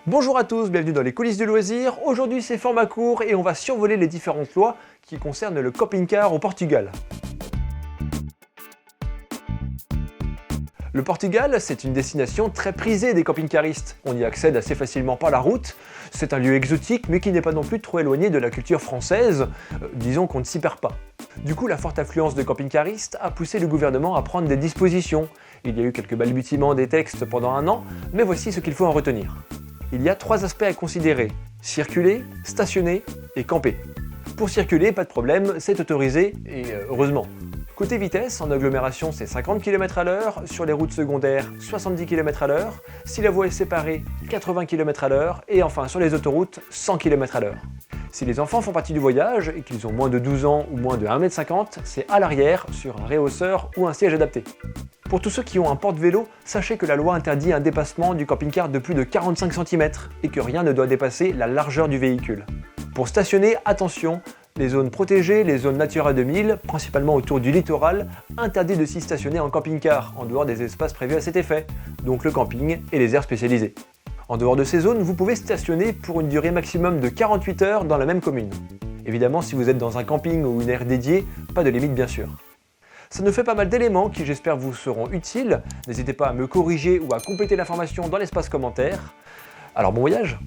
Bonjour à tous, bienvenue dans les coulisses du loisir. Aujourd'hui c'est format court et on va survoler les différentes lois qui concernent le camping-car au Portugal. Le Portugal, c'est une destination très prisée des camping-caristes. On y accède assez facilement par la route. C'est un lieu exotique mais qui n'est pas non plus trop éloigné de la culture française. Disons qu'on ne s'y perd pas. Du coup, la forte affluence de camping-caristes a poussé le gouvernement à prendre des dispositions. Il y a eu quelques balbutiements des textes pendant un an, mais voici ce qu'il faut en retenir. Il y a 3 aspects à considérer: circuler, stationner et camper. Pour circuler, pas de problème, c'est autorisé et heureusement. Côté vitesse, en agglomération c'est 50 km/h, sur les routes secondaires 70 km/h, si la voie est séparée 80 km/h et enfin sur les autoroutes 100 km/h. Si les enfants font partie du voyage et qu'ils ont moins de 12 ans ou moins de 1,50 m, c'est à l'arrière, sur un réhausseur ou un siège adapté. Pour tous ceux qui ont un porte-vélo, sachez que la loi interdit un dépassement du camping-car de plus de 45 cm et que rien ne doit dépasser la largeur du véhicule. Pour stationner, attention, les zones protégées, les zones Natura 2000, principalement autour du littoral, interdit de s'y stationner en camping-car, en dehors des espaces prévus à cet effet, donc le camping et les aires spécialisées. En dehors de ces zones, vous pouvez stationner pour une durée maximum de 48 heures dans la même commune. Évidemment, si vous êtes dans un camping ou une aire dédiée, pas de limite bien sûr. Ça nous fait pas mal d'éléments qui j'espère vous seront utiles. N'hésitez pas à me corriger ou à compléter l'information dans l'espace commentaire. Alors bon voyage!